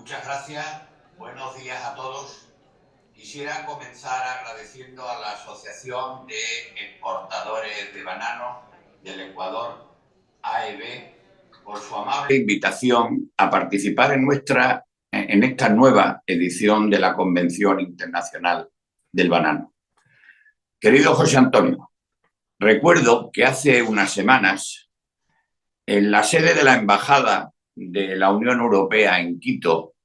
Muchas gracias, buenos días a todos. Quisiera comenzar agradeciendo a la Asociación de Exportadores de Banano del Ecuador, AEB, por su amable invitación a participar en esta nueva edición de la Convención Internacional del Banano. Querido José Antonio, recuerdo que hace unas semanas, en la sede de la Embajada de la Unión Europea en Quito,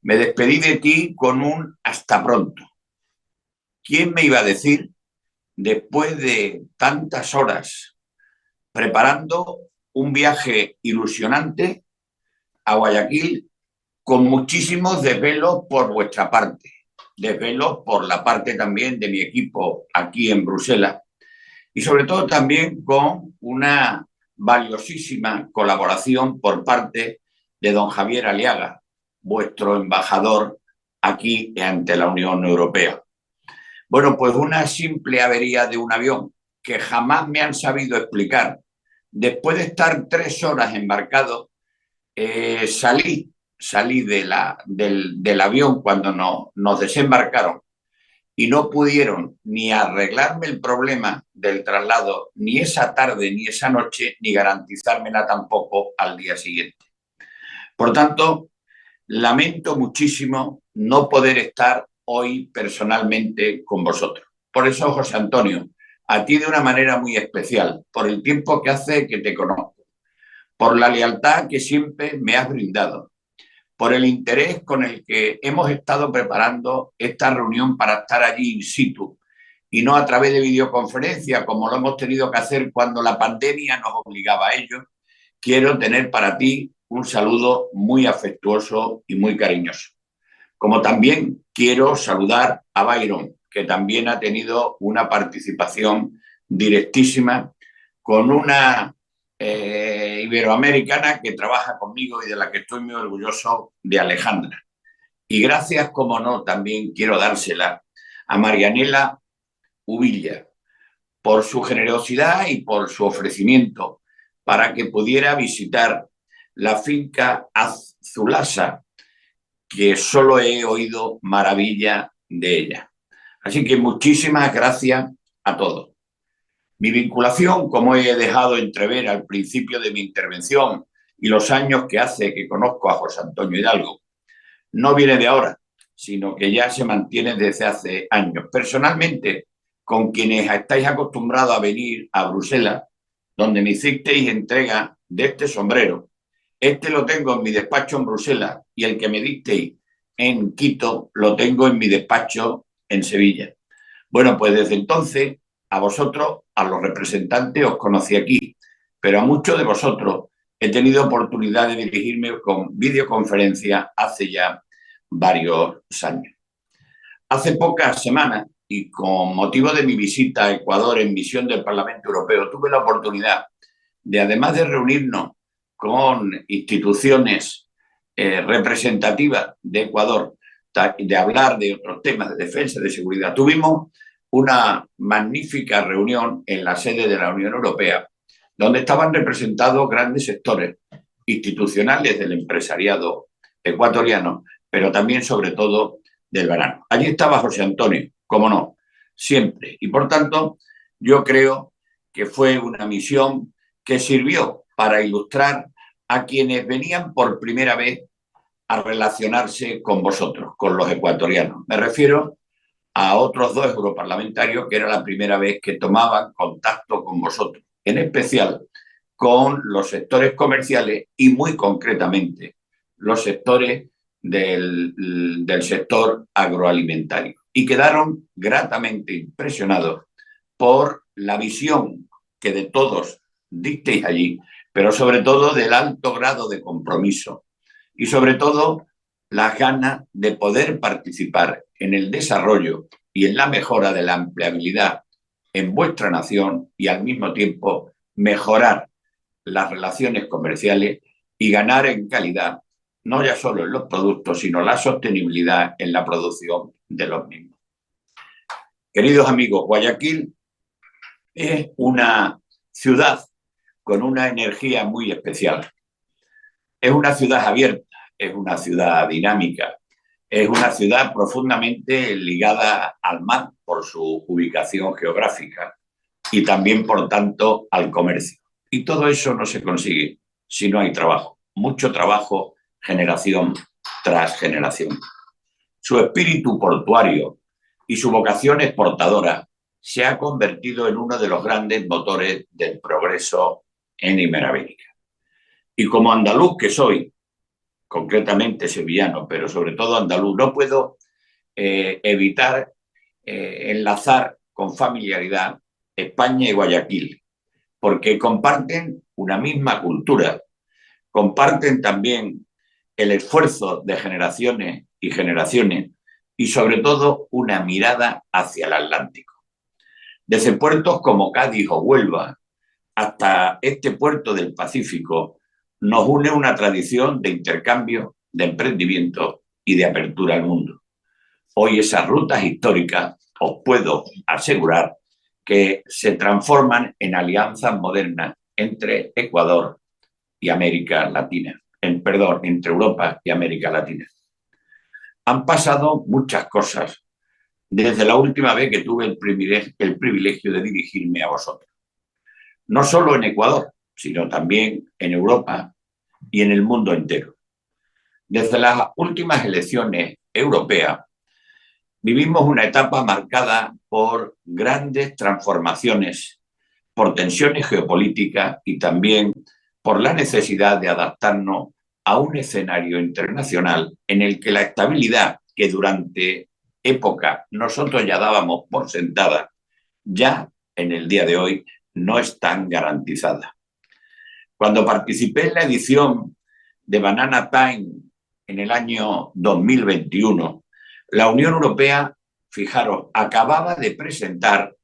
me despedí de ti con un hasta pronto. ¿Quién me iba a decir, después de tantas horas preparando un viaje ilusionante a Guayaquil, con muchísimos desvelos por vuestra parte, desvelos por la parte también de mi equipo aquí en Bruselas, y sobre todo también con una valiosísima colaboración por parte de don Javier Aliaga, vuestro embajador aquí ante la Unión Europea? Bueno, pues una simple avería de un avión que jamás me han sabido explicar. Después de estar 3 horas embarcado, salí del avión cuando nos desembarcaron y no pudieron ni arreglarme el problema del traslado ni esa tarde ni esa noche, ni garantizármela tampoco al día siguiente. Por tanto, lamento muchísimo no poder estar hoy personalmente con vosotros. Por eso, José Antonio, a ti de una manera muy especial, por el tiempo que hace que te conozco, por la lealtad que siempre me has brindado, por el interés con el que hemos estado preparando esta reunión para estar allí in situ y no a través de videoconferencia, como lo hemos tenido que hacer cuando la pandemia nos obligaba a ello. Quiero tener para ti un saludo muy afectuoso y muy cariñoso. Como también quiero saludar a Byron, que también ha tenido una participación directísima con una iberoamericana que trabaja conmigo y de la que estoy muy orgulloso, de Alejandra. Y gracias, como no, también quiero dársela a Marianela Uvilla por su generosidad y por su ofrecimiento para que pudiera visitar la finca Azulasa, que solo he oído maravilla de ella. Así que muchísimas gracias a todos. Mi vinculación, como he dejado entrever al principio de mi intervención, y los años que hace que conozco a José Antonio Hidalgo, no viene de ahora, sino que ya se mantiene desde hace años. Personalmente, con quienes estáis acostumbrados a venir a Bruselas, donde me hicisteis entrega de este sombrero. Este lo tengo en mi despacho en Bruselas y el que me disteis en Quito lo tengo en mi despacho en Sevilla. Bueno, pues desde entonces a vosotros, a los representantes, os conocí aquí, pero a muchos de vosotros he tenido oportunidad de dirigirme con videoconferencia hace ya varios años. Hace pocas semanas, y con motivo de mi visita a Ecuador en misión del Parlamento Europeo, tuve la oportunidad de, además de reunirnos con instituciones representativas de Ecuador, de hablar de otros temas de defensa y de seguridad. Tuvimos una magnífica reunión en la sede de la Unión Europea, donde estaban representados grandes sectores institucionales del empresariado ecuatoriano, pero también, sobre todo, del banano. Allí estaba José Antonio, cómo no, siempre. Y, por tanto, yo creo que fue una misión que sirvió para ilustrar a quienes venían por primera vez a relacionarse con vosotros, con los ecuatorianos. Me refiero a otros 2 europarlamentarios que era la primera vez que tomaban contacto con vosotros, en especial con los sectores comerciales y muy concretamente los sectores del sector agroalimentario. Y quedaron gratamente impresionados por la visión que de todos disteis allí, pero sobre todo del alto grado de compromiso y sobre todo las ganas de poder participar en el desarrollo y en la mejora de la empleabilidad en vuestra nación y al mismo tiempo mejorar las relaciones comerciales y ganar en calidad, no ya solo en los productos, sino la sostenibilidad en la producción de los mismos. Queridos amigos, Guayaquil es una ciudad con una energía muy especial. Es una ciudad abierta, es una ciudad dinámica, es una ciudad profundamente ligada al mar por su ubicación geográfica y también, por tanto, al comercio. Y todo eso no se consigue si no hay trabajo. Mucho trabajo, generación tras generación. Su espíritu portuario y su vocación exportadora se ha convertido en uno de los grandes motores del progreso en Iberoamérica. Y como andaluz que soy, concretamente sevillano, pero sobre todo andaluz, no puedo evitar enlazar con familiaridad España y Guayaquil, porque comparten una misma cultura, comparten también el esfuerzo de generaciones y generaciones y sobre todo una mirada hacia el Atlántico. Desde puertos como Cádiz o Huelva hasta este puerto del Pacífico nos une una tradición de intercambio, de emprendimiento y de apertura al mundo. Hoy esas rutas históricas, os puedo asegurar, que se transforman en alianzas modernas entre Ecuador y América Latina, entre Europa y América Latina. Han pasado muchas cosas desde la última vez que tuve el privilegio de dirigirme a vosotros. No solo en Ecuador, sino también en Europa y en el mundo entero. Desde las últimas elecciones europeas, vivimos una etapa marcada por grandes transformaciones, por tensiones geopolíticas y también por la necesidad de adaptarnos a un escenario internacional en el que la estabilidad que durante época nosotros ya dábamos por sentada, ya en el día de hoy no es tan garantizada. Cuando participé en la edición de Banana Time en el año 2021, la Unión Europea, fijaros, acababa de presentar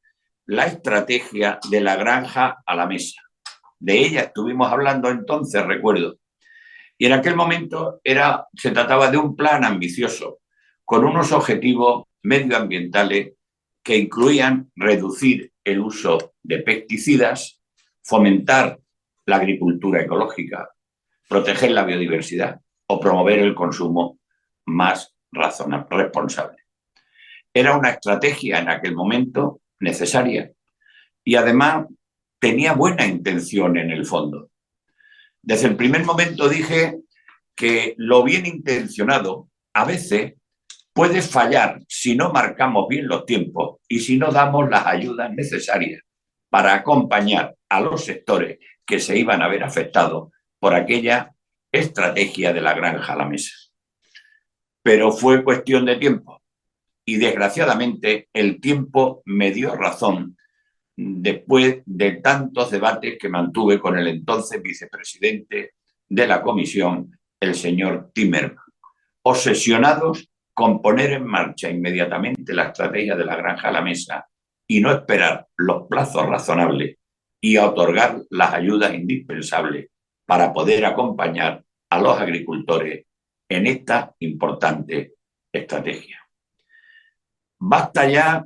la estrategia de la granja a la mesa. De ella estuvimos hablando entonces, recuerdo. Y en aquel momento se trataba de un plan ambicioso, con unos objetivos medioambientales que incluían reducir el uso de pesticidas, fomentar la agricultura ecológica, proteger la biodiversidad o promover el consumo más responsable. Era una estrategia en aquel momento necesaria y además tenía buena intención en el fondo. Desde el primer momento dije que lo bien intencionado a veces puede fallar si no marcamos bien los tiempos y si no damos las ayudas necesarias para acompañar a los sectores que se iban a ver afectados por aquella estrategia de la granja a la mesa. Pero fue cuestión de tiempo y desgraciadamente el tiempo me dio razón después de tantos debates que mantuve con el entonces vicepresidente de la Comisión, el señor Timmermans, obsesionados con poner en marcha inmediatamente la estrategia de la granja a la mesa y no esperar los plazos razonables y a otorgar las ayudas indispensables para poder acompañar a los agricultores en esta importante estrategia. Basta ya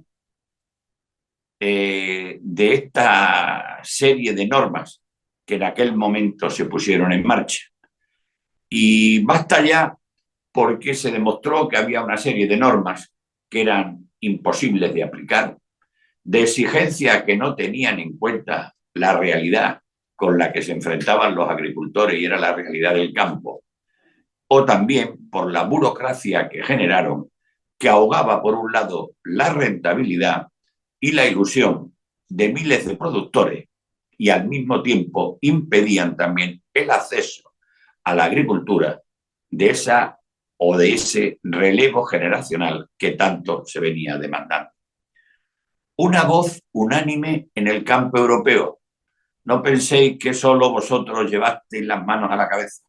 de esta serie de normas que en aquel momento se pusieron en marcha. Y basta ya porque se demostró que había una serie de normas que eran imposibles de aplicar, de exigencias que no tenían en cuenta la realidad con la que se enfrentaban los agricultores y era la realidad del campo, o también por la burocracia que generaron, que ahogaba por un lado la rentabilidad y la ilusión de miles de productores y al mismo tiempo impedían también el acceso a la agricultura de ese relevo generacional que tanto se venía demandando. Una voz unánime en el campo europeo. No penséis que solo vosotros llevasteis las manos a la cabeza.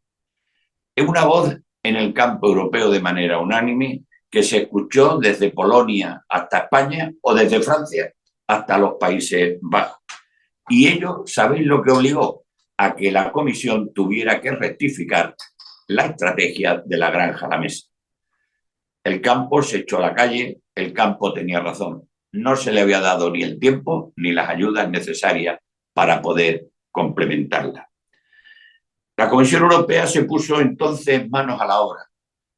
Es una voz en el campo europeo de manera unánime que se escuchó desde Polonia hasta España o desde Francia hasta los Países Bajos. Y ello, ¿sabéis lo que obligó? A que la Comisión tuviera que rectificar la estrategia de la granja a la mesa. El campo se echó a la calle, el campo tenía razón. No se le había dado ni el tiempo ni las ayudas necesarias para poder complementarla. La Comisión Europea se puso entonces manos a la obra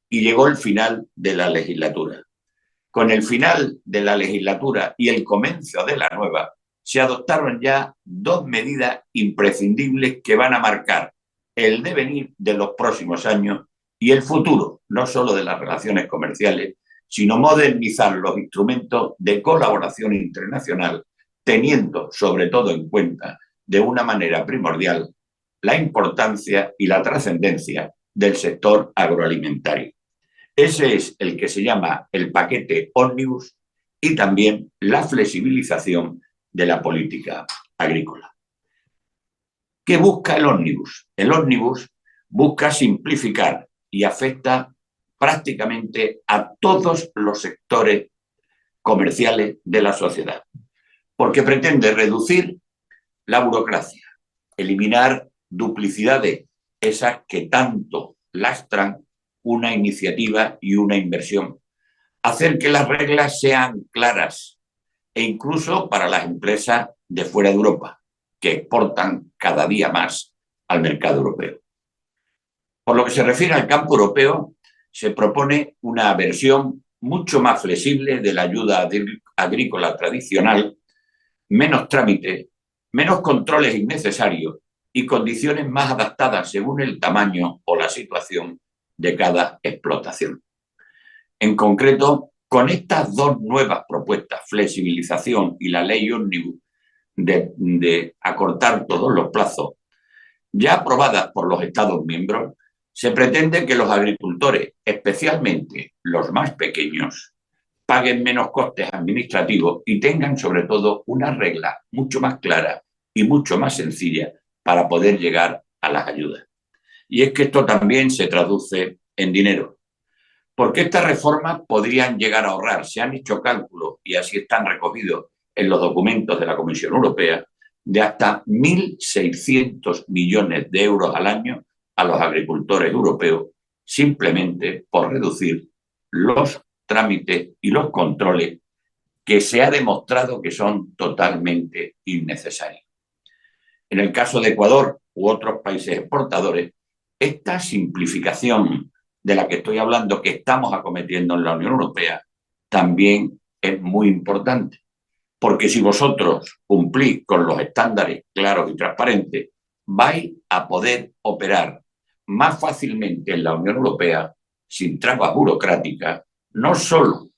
y llegó el final de la legislatura. Con el final de la legislatura y el comienzo de la nueva, se adoptaron ya dos medidas imprescindibles que van a marcar el devenir de los próximos años y el futuro, no solo de las relaciones comerciales, sino modernizar los instrumentos de colaboración internacional, teniendo sobre todo en cuenta de una manera primordial la importancia y la trascendencia del sector agroalimentario. Ese es el que se llama el paquete Ómnibus y también la flexibilización de la política agrícola. ¿Qué busca el Ómnibus? El Ómnibus busca simplificar y afecta prácticamente a todos los sectores comerciales de la sociedad, porque pretende reducir la burocracia, eliminar duplicidades, esas que tanto lastran una iniciativa y una inversión, hacer que las reglas sean claras e incluso para las empresas de fuera de Europa, que exportan cada día más al mercado europeo. Por lo que se refiere al campo europeo, se propone una versión mucho más flexible de la ayuda agrícola tradicional, menos trámites, menos controles innecesarios y condiciones más adaptadas según el tamaño o la situación de cada explotación. En concreto, con estas dos nuevas propuestas, flexibilización y la ley Ómnibus de acortar todos los plazos, ya aprobadas por los Estados miembros, se pretende que los agricultores, especialmente los más pequeños, paguen menos costes administrativos y tengan sobre todo una regla mucho más clara y mucho más sencilla para poder llegar a las ayudas. Y es que esto también se traduce en dinero, porque estas reformas podrían llegar a ahorrar, se han hecho cálculos y así están recogidos en los documentos de la Comisión Europea, de hasta 1.600 millones de euros al año a los agricultores europeos, simplemente por reducir los trámites y los controles que se ha demostrado que son totalmente innecesarios. En el caso de Ecuador u otros países exportadores, esta simplificación de la que estoy hablando, que estamos acometiendo en la Unión Europea, también es muy importante. Porque si vosotros cumplís con los estándares claros y transparentes, vais a poder operar más fácilmente en la Unión Europea sin trabas burocráticas. No solo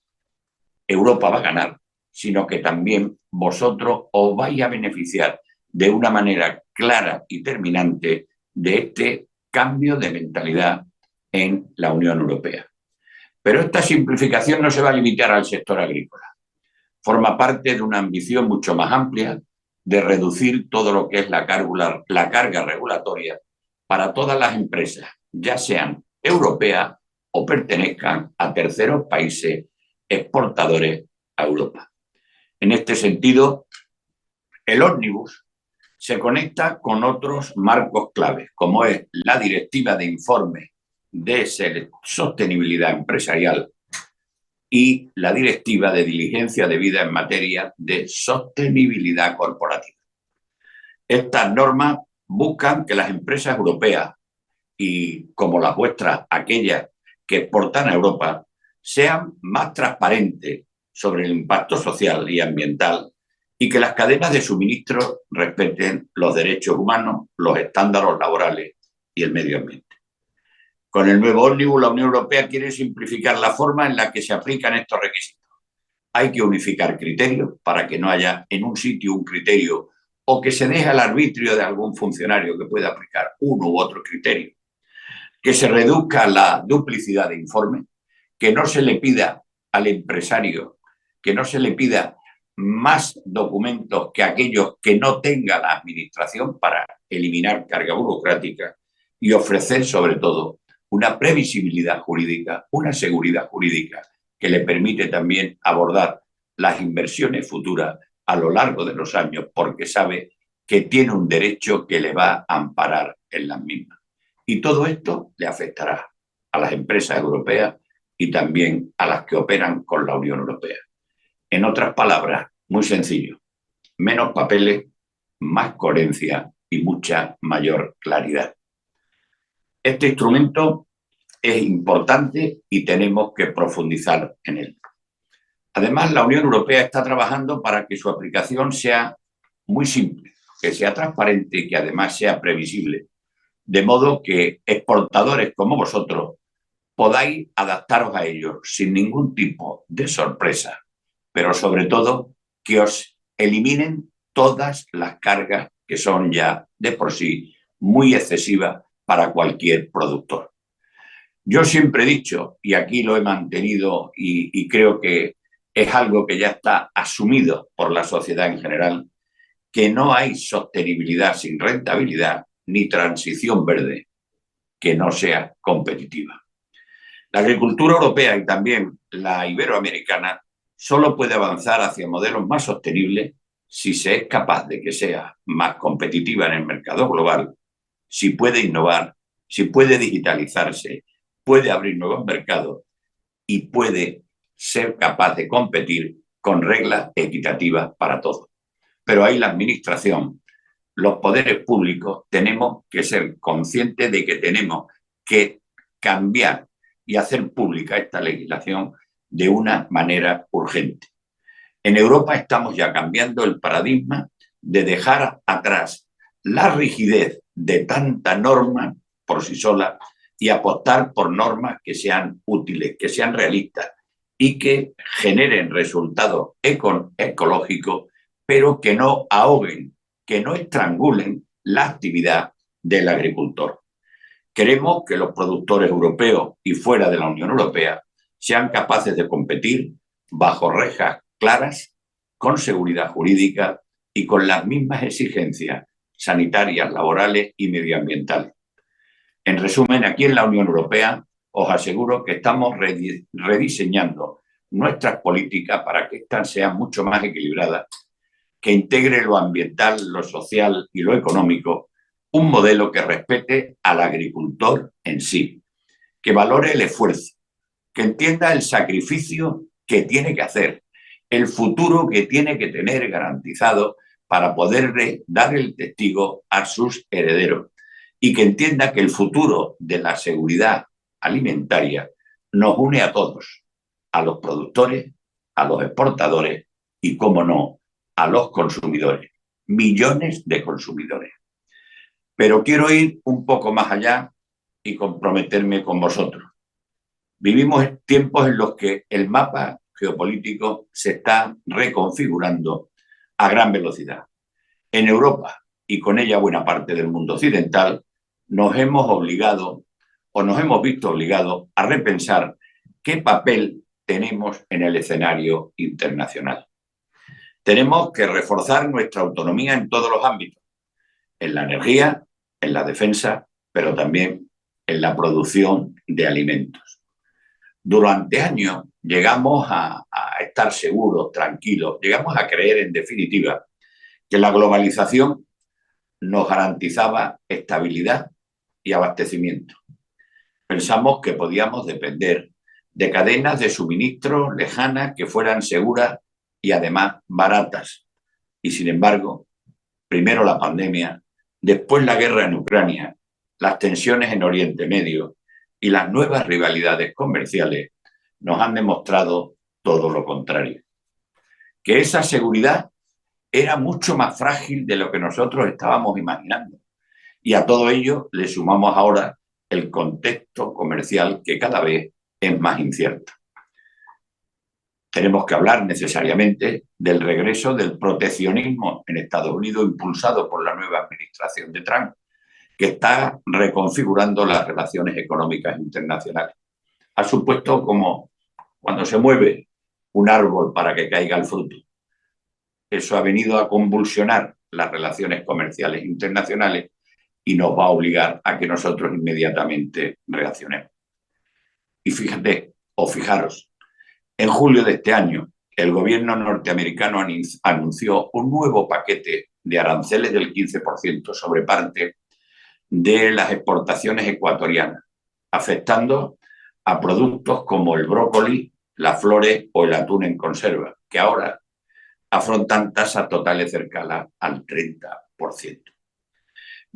Europa va a ganar, sino que también vosotros os vais a beneficiar de una manera clara y terminante de este cambio de mentalidad en la Unión Europea. Pero esta simplificación no se va a limitar al sector agrícola. Forma parte de una ambición mucho más amplia de reducir todo lo que es la carga regulatoria para todas las empresas, ya sean europeas o pertenezcan a terceros países exportadores a Europa. En este sentido, el Ómnibus se conecta con otros marcos claves, como es la Directiva de Informe de Sostenibilidad Empresarial y la Directiva de Diligencia Debida en materia de sostenibilidad corporativa. Estas normas buscan que las empresas europeas y como las vuestras, aquellas que exportan a Europa, sean más transparentes sobre el impacto social y ambiental y que las cadenas de suministro respeten los derechos humanos, los estándares laborales y el medio ambiente. Con el nuevo Ómnibus, la Unión Europea quiere simplificar la forma en la que se aplican estos requisitos. Hay que unificar criterios para que no haya en un sitio un criterio o que se deje al arbitrio de algún funcionario que pueda aplicar uno u otro criterio. Que se reduzca la duplicidad de informes, que no se le pida al empresario, que no se le pida más documentos que aquellos que no tenga la administración para eliminar carga burocrática y ofrecer sobre todo una previsibilidad jurídica, una seguridad jurídica que le permite también abordar las inversiones futuras a lo largo de los años porque sabe que tiene un derecho que le va a amparar en las mismas. Y todo esto le afectará a las empresas europeas y también a las que operan con la Unión Europea. En otras palabras, muy sencillo, menos papeles, más coherencia y mucha mayor claridad. Este instrumento es importante y tenemos que profundizar en él. Además, la Unión Europea está trabajando para que su aplicación sea muy simple, que sea transparente y que además sea previsible, de modo que exportadores como vosotros podáis adaptaros a ellos sin ningún tipo de sorpresa, pero sobre todo que os eliminen todas las cargas que son ya de por sí muy excesivas para cualquier productor. Yo siempre he dicho, y aquí lo he mantenido y creo que es algo que ya está asumido por la sociedad en general, que no hay sostenibilidad sin rentabilidad ni transición verde que no sea competitiva. La agricultura europea y también la iberoamericana solo puede avanzar hacia modelos más sostenibles si se es capaz de que sea más competitiva en el mercado global, si puede innovar, si puede digitalizarse, puede abrir nuevos mercados y puede ser capaz de competir con reglas equitativas para todos. Pero ahí la administración, los poderes públicos, tenemos que ser conscientes de que tenemos que cambiar y hacer pública esta legislación de una manera urgente. En Europa estamos ya cambiando el paradigma de dejar atrás la rigidez de tanta norma por sí sola y apostar por normas que sean útiles, que sean realistas y que generen resultados ecológicos, pero que no ahoguen, que no estrangulen la actividad del agricultor. Queremos que los productores europeos y fuera de la Unión Europea sean capaces de competir bajo rejas claras, con seguridad jurídica y con las mismas exigencias sanitarias, laborales y medioambientales. En resumen, aquí en la Unión Europea os aseguro que estamos rediseñando nuestras políticas para que éstas sean mucho más equilibradas, que integre lo ambiental, lo social y lo económico, un modelo que respete al agricultor en sí, que valore el esfuerzo, que entienda el sacrificio que tiene que hacer, el futuro que tiene que tener garantizado para poderle dar el testigo a sus herederos y que entienda que el futuro de la seguridad alimentaria nos une a todos, a los productores, a los exportadores y, cómo no, a los consumidores, millones de consumidores. Pero quiero ir un poco más allá y comprometerme con vosotros. Vivimos tiempos en los que el mapa geopolítico se está reconfigurando a gran velocidad. En Europa y con ella buena parte del mundo occidental nos hemos obligado o nos hemos visto obligados a repensar qué papel tenemos en el escenario internacional. Tenemos que reforzar nuestra autonomía en todos los ámbitos, en la energía, en la defensa, pero también en la producción de alimentos. Durante años llegamos a estar seguros, tranquilos, llegamos a creer, en definitiva, que la globalización nos garantizaba estabilidad y abastecimiento. Pensamos que podíamos depender de cadenas de suministro lejanas que fueran seguras y además baratas. Y sin embargo, primero la pandemia, después la guerra en Ucrania, las tensiones en Oriente Medio y las nuevas rivalidades comerciales nos han demostrado todo lo contrario. Que esa seguridad era mucho más frágil de lo que nosotros estábamos imaginando. Y a todo ello le sumamos ahora el contexto comercial que cada vez es más incierto. Tenemos que hablar necesariamente del regreso del proteccionismo en Estados Unidos impulsado por la nueva administración de Trump, que está reconfigurando las relaciones económicas internacionales. Ha supuesto como cuando se mueve un árbol para que caiga el fruto. Eso ha venido a convulsionar las relaciones comerciales internacionales y nos va a obligar a que nosotros inmediatamente reaccionemos. Y fíjate, o fijaros, en julio de este año, el gobierno norteamericano anunció un nuevo paquete de aranceles del 15% sobre parte de las exportaciones ecuatorianas, afectando a productos como el brócoli, las flores o el atún en conserva, que ahora afrontan tasas totales cercanas al 30%.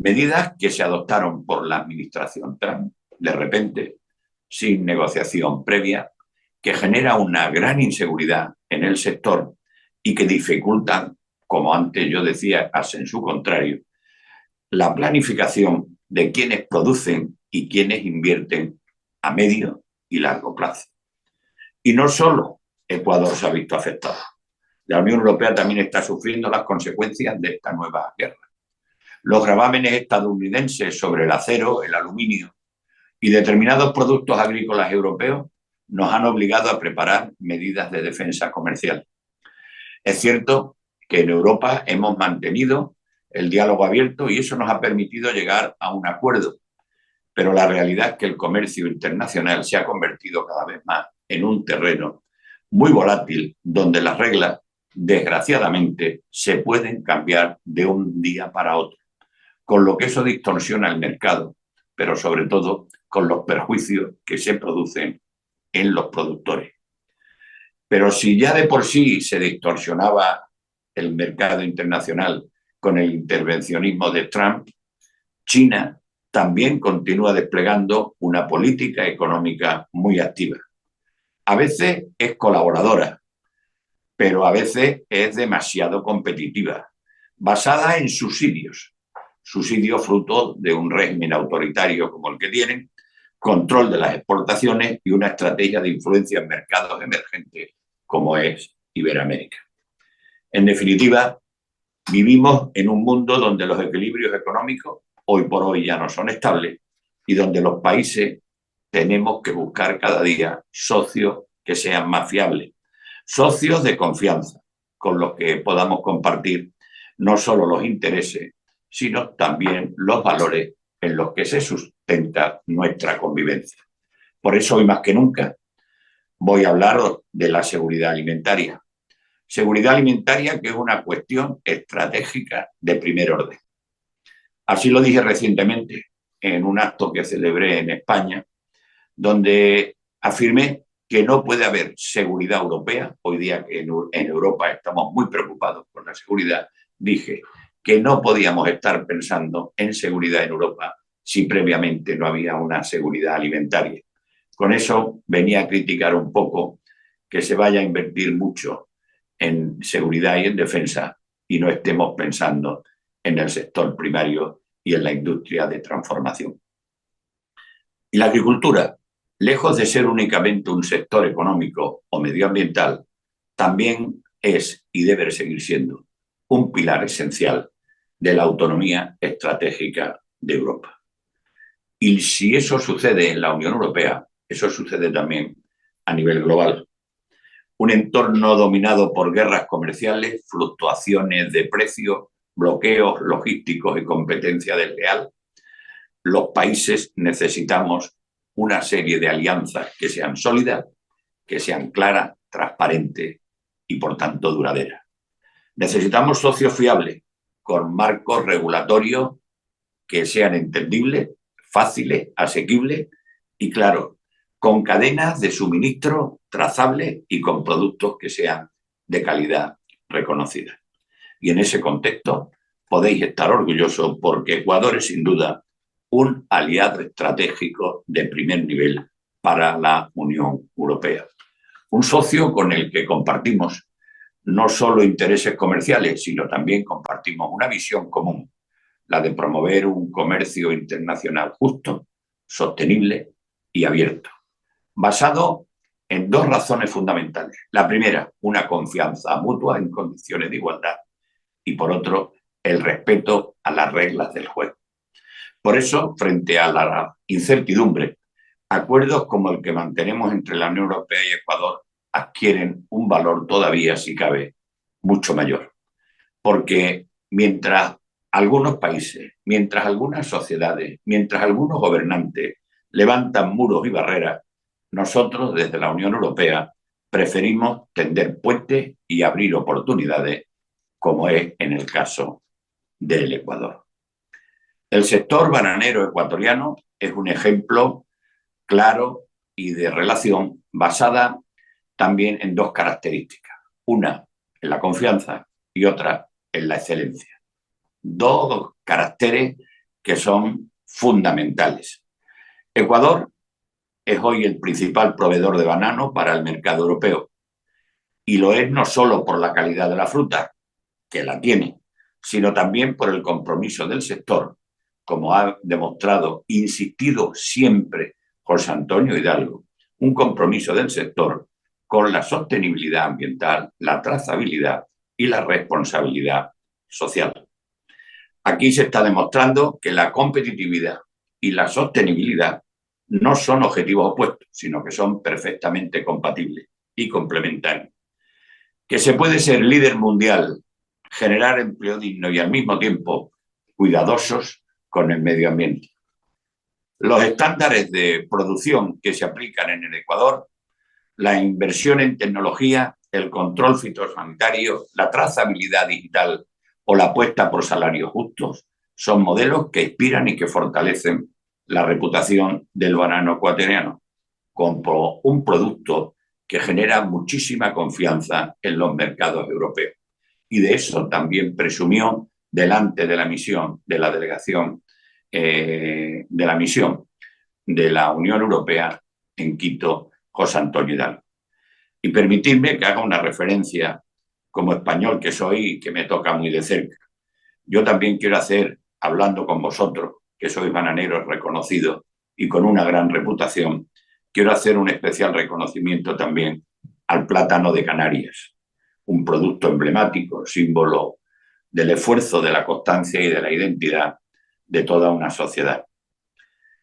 Medidas que se adoptaron por la administración Trump, de repente, sin negociación previa, que genera una gran inseguridad en el sector y que dificultan, como antes yo decía, casi en su contrario, la planificación de quienes producen y quienes invierten a medio y largo plazo. Y no solo Ecuador se ha visto afectado. La Unión Europea también está sufriendo las consecuencias de esta nueva guerra. Los gravámenes estadounidenses sobre el acero, el aluminio y determinados productos agrícolas europeos nos han obligado a preparar medidas de defensa comercial. Es cierto que en Europa hemos mantenido el diálogo abierto y eso nos ha permitido llegar a un acuerdo, pero la realidad es que el comercio internacional se ha convertido cada vez más en un terreno muy volátil donde las reglas, desgraciadamente, se pueden cambiar de un día para otro, con lo que eso distorsiona el mercado, pero sobre todo con los perjuicios que se producen en los productores. Pero si ya de por sí se distorsionaba el mercado internacional con el intervencionismo de Trump, China también continúa desplegando una política económica muy activa. A veces es colaboradora, pero a veces es demasiado competitiva, basada en subsidios fruto de un régimen autoritario como el que tienen, control de las exportaciones y una estrategia de influencia en mercados emergentes como es Iberoamérica. En definitiva, vivimos en un mundo donde los equilibrios económicos hoy por hoy ya no son estables y donde los países tenemos que buscar cada día socios que sean más fiables, socios de confianza con los que podamos compartir no solo los intereses, sino también los valores en los que se sustenta nuestra convivencia. Por eso hoy más que nunca voy a hablar de la seguridad alimentaria. Seguridad alimentaria que es una cuestión estratégica de primer orden. Así lo dije recientemente en un acto que celebré en España, donde afirmé que no puede haber seguridad europea. Hoy día en Europa estamos muy preocupados por la seguridad. Dije que no podíamos estar pensando en seguridad en Europa si previamente no había una seguridad alimentaria. Con eso venía a criticar un poco que se vaya a invertir mucho en seguridad y en defensa y no estemos pensando en el sector primario y en la industria de transformación. Y la agricultura, lejos de ser únicamente un sector económico o medioambiental, también es y debe seguir siendo un pilar esencial de la autonomía estratégica de Europa. Y si eso sucede en la Unión Europea, eso sucede también a nivel global. Un entorno dominado por guerras comerciales, fluctuaciones de precios, bloqueos logísticos y competencia desleal. Los países necesitamos una serie de alianzas que sean sólidas, que sean claras, transparentes y, por tanto, duraderas. Necesitamos socios fiables, con marcos regulatorios que sean entendibles, fáciles, asequibles y, claro, con cadenas de suministro trazables y con productos que sean de calidad reconocida. Y en ese contexto podéis estar orgullosos porque Ecuador es sin duda un aliado estratégico de primer nivel para la Unión Europea. Un socio con el que compartimos no solo intereses comerciales, sino también compartimos una visión común, la de promover un comercio internacional justo, sostenible y abierto, basado en dos razones fundamentales. La primera, una confianza mutua en condiciones de igualdad y, por otro, el respeto a las reglas del juego. Por eso, frente a la incertidumbre, acuerdos como el que mantenemos entre la Unión Europea y Ecuador adquieren un valor todavía, si cabe, mucho mayor. Porque mientras algunos países, mientras algunas sociedades, mientras algunos gobernantes levantan muros y barreras, nosotros desde la Unión Europea preferimos tender puentes y abrir oportunidades, como es en el caso del Ecuador. El sector bananero ecuatoriano es un ejemplo claro y de relación basada también en dos características. Una, en la confianza y otra, en la excelencia. Dos caracteres que son fundamentales. Ecuador es hoy el principal proveedor de banano para el mercado europeo y lo es no solo por la calidad de la fruta, que la tiene, sino también por el compromiso del sector, como ha demostrado, insistido siempre José Antonio Hidalgo, un compromiso del sector con la sostenibilidad ambiental, la trazabilidad y la responsabilidad social. Aquí se está demostrando que la competitividad y la sostenibilidad no son objetivos opuestos, sino que son perfectamente compatibles y complementarios. Que se puede ser líder mundial, generar empleo digno y al mismo tiempo cuidadosos con el medio ambiente. Los estándares de producción que se aplican en el Ecuador, la inversión en tecnología, el control fitosanitario, la trazabilidad digital o la apuesta por salarios justos son modelos que inspiran y que fortalecen la reputación del banano ecuatoriano como un producto que genera muchísima confianza en los mercados europeos. Y de eso también presumió delante de la misión de la delegación de la misión de la Unión Europea en Quito, José Antonio Hidalgo. Y permitidme que haga una referencia como español que soy y que me toca muy de cerca. Yo también quiero hacer, hablando con vosotros, que sois bananeros reconocidos y con una gran reputación, quiero hacer un especial reconocimiento también al plátano de Canarias, un producto emblemático, símbolo del esfuerzo, de la constancia y de la identidad de toda una sociedad.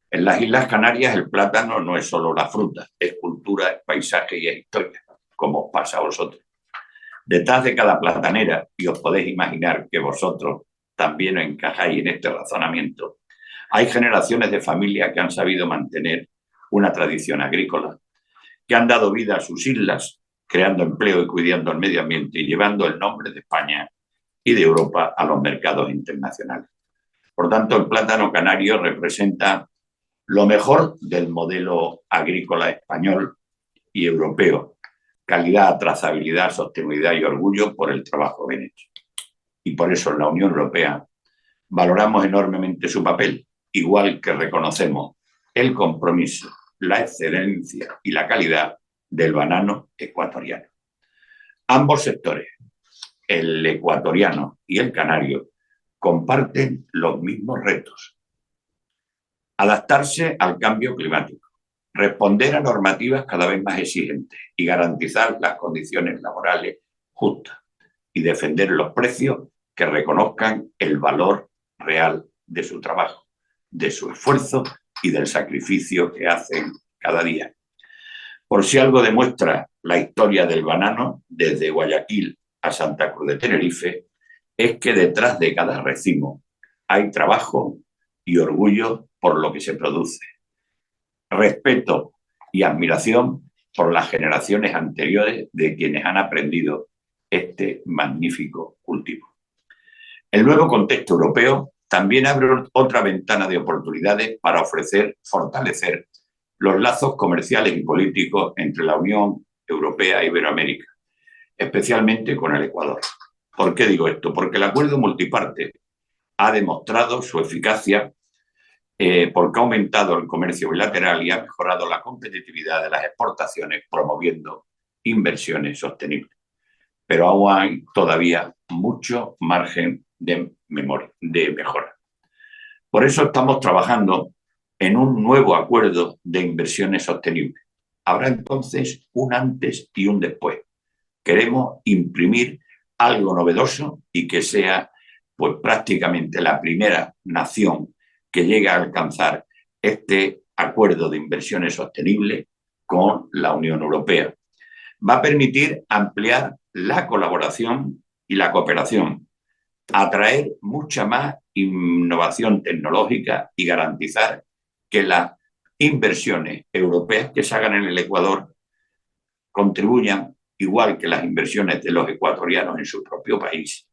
En las Islas Canarias el plátano no es solo la fruta, es cultura, es paisaje y es historia, como os pasa a vosotros. Detrás de cada platanera, y os podéis imaginar que vosotros también encajáis en este razonamiento, hay generaciones de familias que han sabido mantener una tradición agrícola, que han dado vida a sus islas, creando empleo y cuidando el medio ambiente y llevando el nombre de España y de Europa a los mercados internacionales. Por tanto, el plátano canario representa lo mejor del modelo agrícola español y europeo: calidad, trazabilidad, sostenibilidad y orgullo por el trabajo bien hecho. Y por eso en la Unión Europea valoramos enormemente su papel, igual que reconocemos el compromiso, la excelencia y la calidad del banano ecuatoriano. Ambos sectores, el ecuatoriano y el canario, comparten los mismos retos: adaptarse al cambio climático, responder a normativas cada vez más exigentes y garantizar las condiciones laborales justas y defender los precios que reconozcan el valor real de su trabajo, de su esfuerzo y del sacrificio que hacen cada día. Por si algo demuestra la historia del banano, desde Guayaquil a Santa Cruz de Tenerife, es que detrás de cada racimo hay trabajo y orgullo por lo que se produce, respeto y admiración por las generaciones anteriores de quienes han aprendido este magnífico cultivo. El nuevo contexto europeo también abre otra ventana de oportunidades para fortalecer los lazos comerciales y políticos entre la Unión Europea e Iberoamérica, especialmente con el Ecuador. ¿Por qué digo esto? Porque el acuerdo multiparte ha demostrado su eficacia porque ha aumentado el comercio bilateral y ha mejorado la competitividad de las exportaciones, promoviendo inversiones sostenibles. Pero aún hay todavía mucho margen de mejora. Por eso estamos trabajando en un nuevo acuerdo de inversiones sostenibles. Habrá entonces un antes y un después. Queremos imprimir algo novedoso y que sea pues prácticamente la primera nación que llegue a alcanzar este acuerdo de inversiones sostenibles con la Unión Europea. Va a permitir ampliar la colaboración y la cooperación, atraer mucha más innovación tecnológica y garantizar que las inversiones europeas que se hagan en el Ecuador contribuyan, igual que las inversiones de los ecuatorianos en su propio país,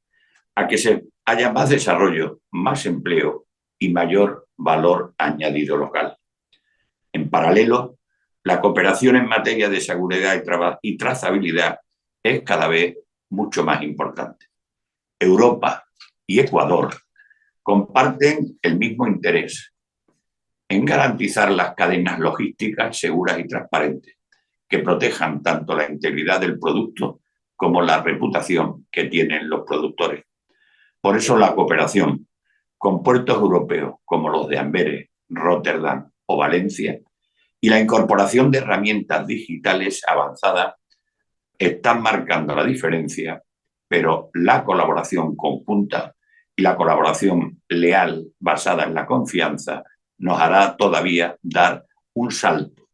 a que haya más desarrollo, más empleo y mayor valor añadido local. En paralelo, la cooperación en materia de seguridad y trazabilidad es cada vez mucho más importante. Europa y Ecuador comparten el mismo interés en garantizar las cadenas logísticas seguras y transparentes, que protejan tanto la integridad del producto como la reputación que tienen los productores. Por eso la cooperación con puertos europeos como los de Amberes, Rotterdam o Valencia y la incorporación de herramientas digitales avanzadas están marcando la diferencia, pero la colaboración conjunta y la colaboración leal basada en la confianza nos hará todavía dar un salto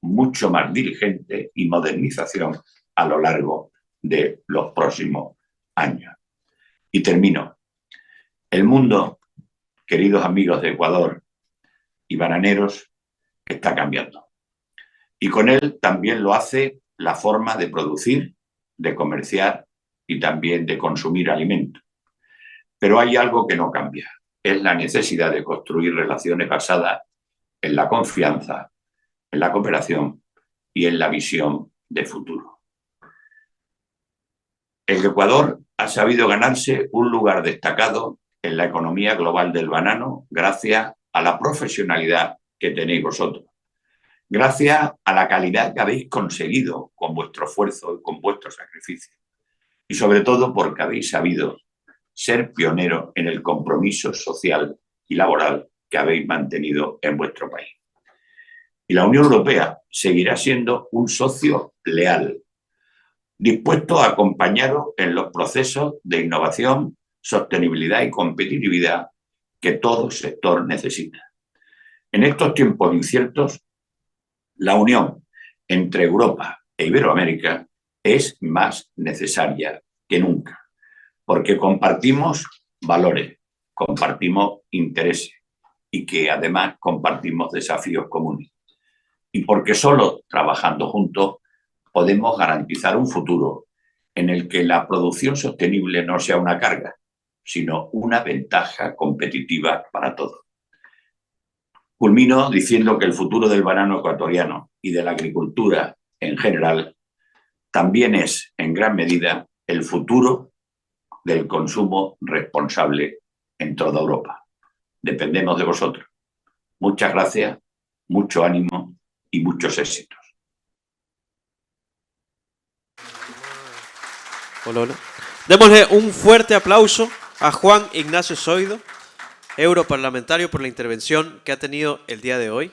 mucho más diligente y modernización a lo largo de los próximos años. Y termino. El mundo, queridos amigos de Ecuador y bananeros, está cambiando. Y con él también lo hace la forma de producir, de comerciar y también de consumir alimentos. Pero hay algo que no cambia. Es la necesidad de construir relaciones basadas en la confianza, en la cooperación y en la visión de futuro. El Ecuador ha sabido ganarse un lugar destacado en la economía global del banano gracias a la profesionalidad que tenéis vosotros, gracias a la calidad que habéis conseguido con vuestro esfuerzo y con vuestro sacrificio, y sobre todo porque habéis sabido ser pioneros en el compromiso social y laboral que habéis mantenido en vuestro país. Y la Unión Europea seguirá siendo un socio leal, dispuesto a acompañaros en los procesos de innovación, sostenibilidad y competitividad que todo sector necesita. En estos tiempos inciertos, la unión entre Europa e Iberoamérica es más necesaria que nunca, porque compartimos valores, compartimos intereses y que además compartimos desafíos comunes. Y porque solo trabajando juntos podemos garantizar un futuro en el que la producción sostenible no sea una carga, sino una ventaja competitiva para todos. Culmino diciendo que el futuro del banano ecuatoriano y de la agricultura en general también es, en gran medida, el futuro del consumo responsable en toda Europa. Dependemos de vosotros. Muchas gracias, mucho ánimo y muchos éxitos. Hola, hola. Démosle un fuerte aplauso a Juan Ignacio Zoido, europarlamentario, por la intervención que ha tenido el día de hoy.